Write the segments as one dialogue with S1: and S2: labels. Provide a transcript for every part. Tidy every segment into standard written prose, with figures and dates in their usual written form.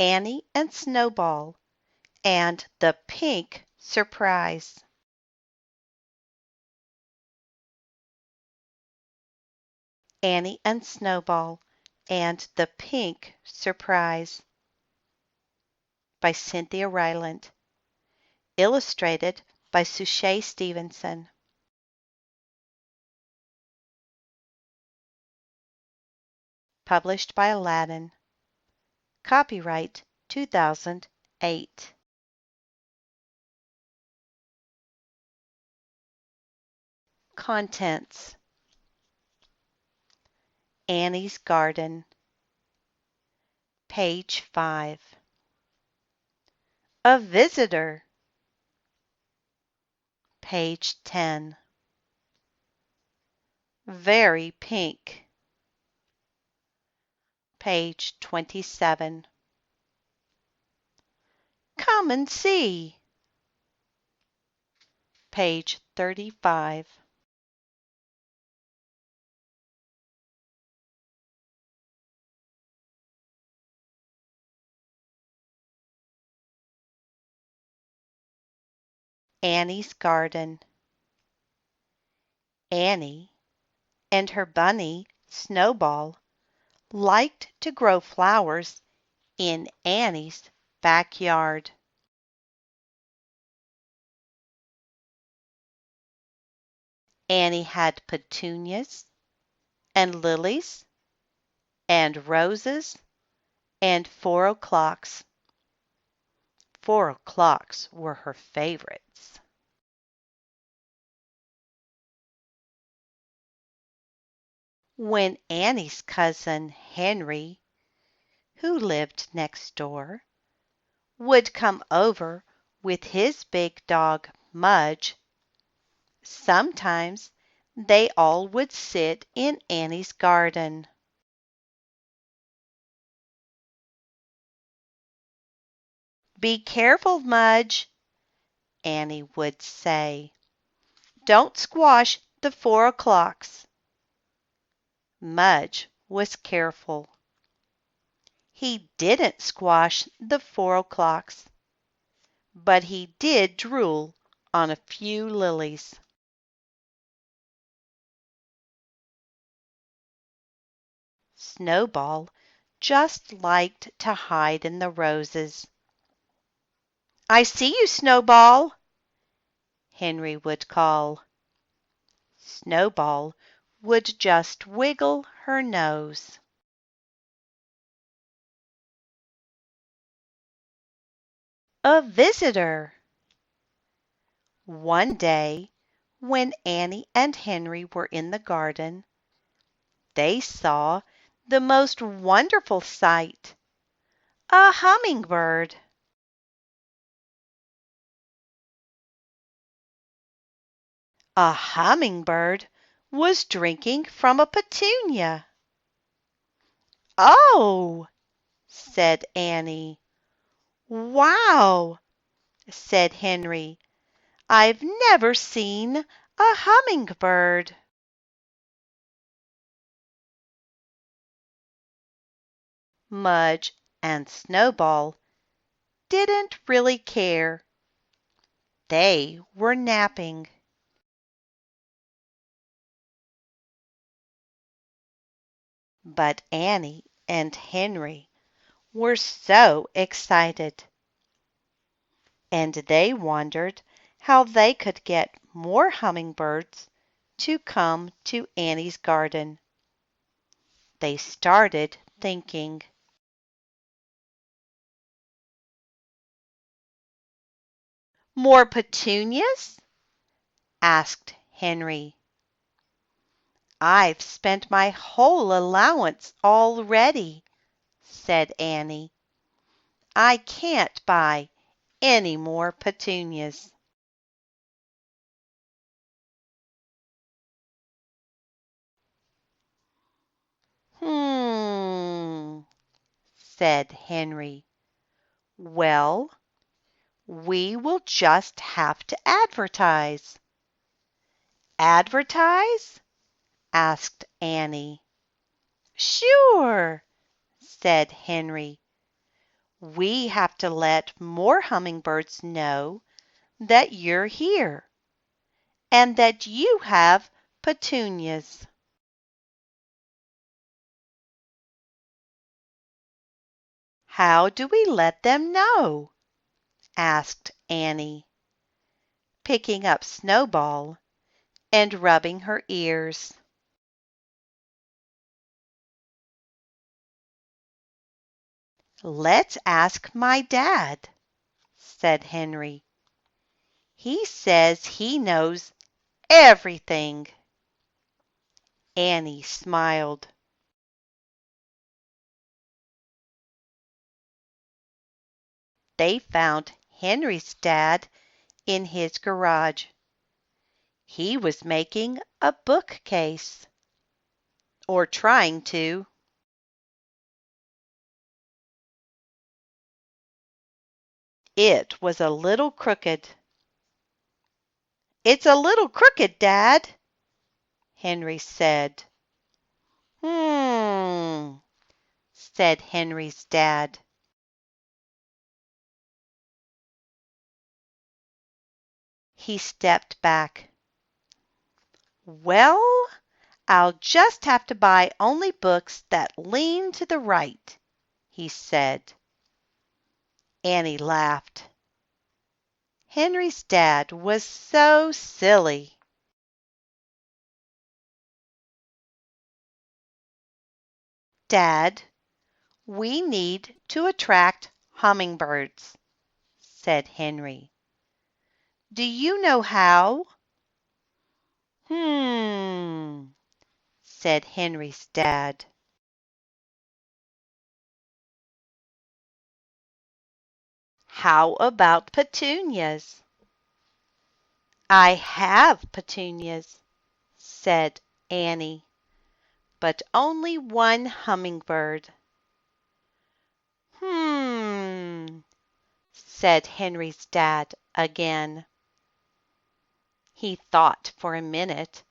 S1: Annie and Snowball and the Pink Surprise. Annie and Snowball and the Pink Surprise by Cynthia Rylant. Illustrated by Sucie Stevenson. Published by Aladdin. Copyright 2008. Contents: Annie's Garden. Page 5. A Visitor. Page 10. Very Pink. Page 27. Come and see. Page 35. Annie's Garden. Annie and her bunny, Snowball, liked to grow flowers in Annie's backyard. Annie had petunias and lilies and roses and 4 o'clocks. 4 o'clocks were her favorites. When Annie's cousin Henry, who lived next door, would come over with his big dog Mudge, sometimes they all would sit in Annie's garden. Be careful, Mudge, Annie would say. Don't squash the 4 o'clocks. Mudge was careful. He didn't squash the 4 o'clocks, but he did drool on a few lilies. Snowball just liked to hide in the roses. I see you, Snowball, Henry would call. Snowball would just wiggle her nose. A visitor. One day, when Annie and Henry were in the garden, they saw the most wonderful sight, a hummingbird. A hummingbird was drinking from a petunia. Oh, said Annie. Wow, said Henry. I've never seen a hummingbird. Mudge and Snowball didn't really care. They were napping. But Annie and Henry were so excited, and they wondered how they could get more hummingbirds to come to Annie's garden. They started thinking. More petunias? Asked Henry. I've spent my whole allowance already, said Annie. I can't buy any more petunias. Said Henry. Well, we will just have to advertise. Advertise? Asked Annie. Sure, said Henry. We have to let more hummingbirds know that you're here and that you have petunias. How do we let them know? Asked Annie, picking up Snowball and rubbing her ears. Let's ask my dad, said Henry. He says he knows everything. Annie smiled. They found Henry's dad in his garage. He was making a bookcase, or trying to. It was a little crooked. It's a little crooked, Dad, Henry said. Said Henry's dad. He stepped back. Well, I'll just have to buy only books that lean to the right, he said. Annie laughed. Henry's dad was so silly. Dad, we need to attract hummingbirds, said Henry. Do you know how? Said Henry's dad. How about petunias? I have petunias, said Annie, but only one hummingbird. Said Henry's dad again. He thought for a minute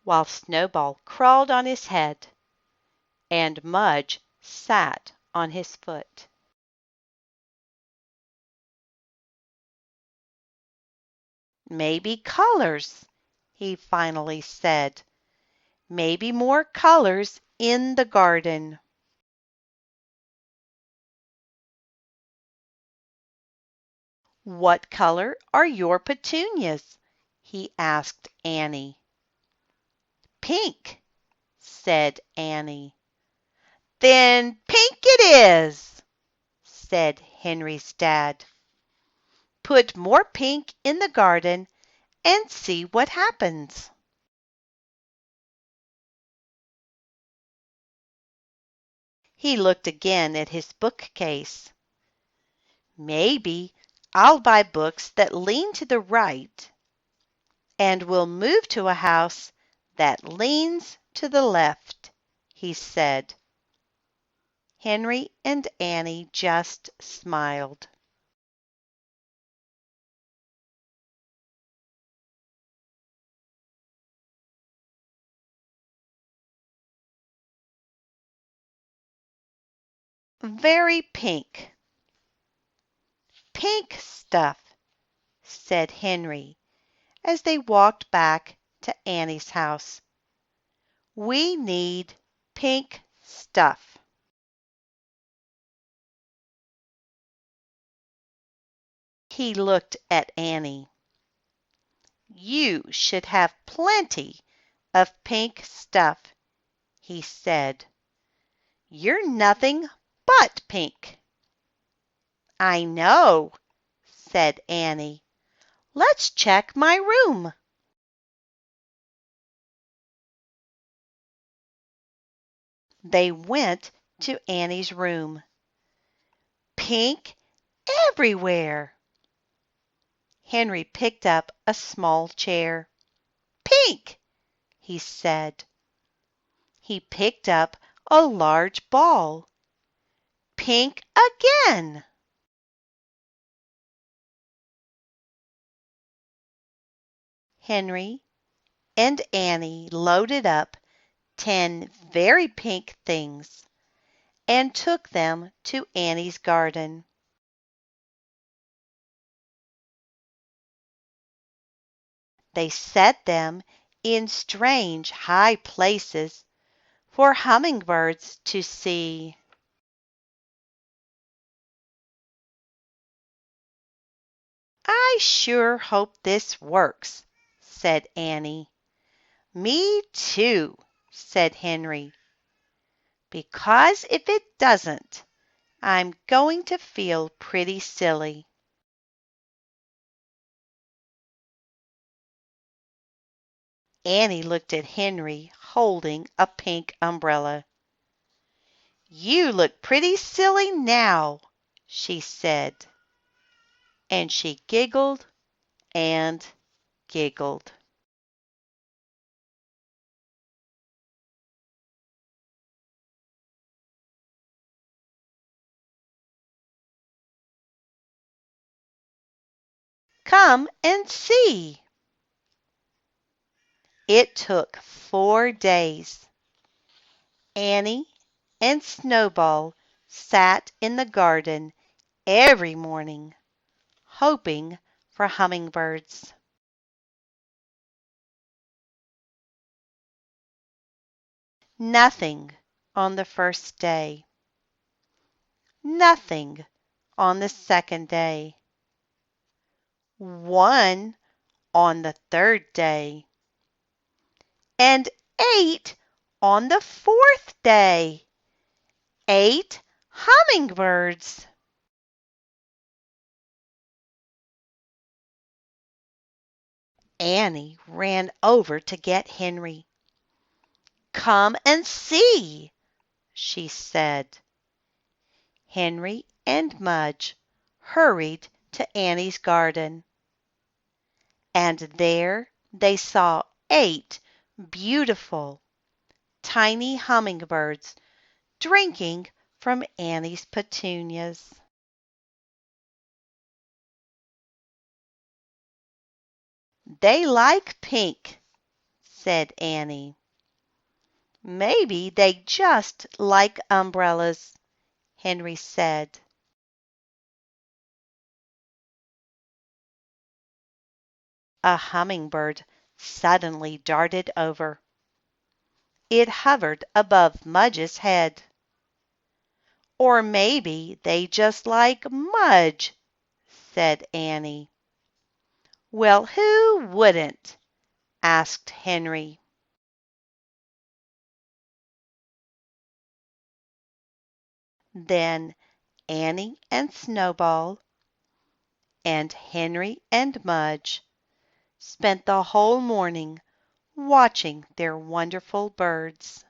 S1: while Snowball crawled on his head and Mudge sat on his foot. Maybe colors, he finally said. Maybe more colors in the garden. What color are your petunias? He asked Annie. Pink, said Annie. Then pink it is, said Henry's dad. Put more pink in the garden and see what happens. He looked again at his bookcase. Maybe I'll buy books that lean to the right, and we'll move to a house that leans to the left, he said. Henry and Annie just smiled. Very pink. Pink stuff, said Henry as they walked back to Annie's house. We need pink stuff. He looked at Annie. You should have plenty of pink stuff, he said. You're nothing but pink. I know, said Annie. Let's check my room. They went to Annie's room. Pink everywhere. Henry picked up a small chair. Pink, he said. He picked up a large ball. Pink again. Henry and Annie loaded up 10 very pink things and took them to Annie's garden. They set them in strange high places for hummingbirds to see. "I sure hope this works," said Annie. "Me too," said Henry, "because if it doesn't, I'm going to feel pretty silly." Annie looked at Henry holding a pink umbrella. "You look pretty silly now," she said, and she giggled and giggled. "Come and see." It took 4 days. Annie and Snowball sat in the garden every morning, hoping for hummingbirds. Nothing on the first day. Nothing on the second day. One on the third day. And 8 on the fourth day. 8 hummingbirds. Annie ran over to get Henry. "Come and see," she said. Henry and Mudge hurried to Annie's garden, and there they saw 8 beautiful, tiny hummingbirds drinking from Annie's petunias. "They like pink," said Annie. "Maybe they just like umbrellas," Henry said. A hummingbird suddenly darted over. It hovered above Mudge's head. "Or maybe they just like Mudge," said Annie. "Well, who wouldn't?" asked Henry. Then Annie and Snowball and Henry and Mudge spent the whole morning watching their wonderful birds.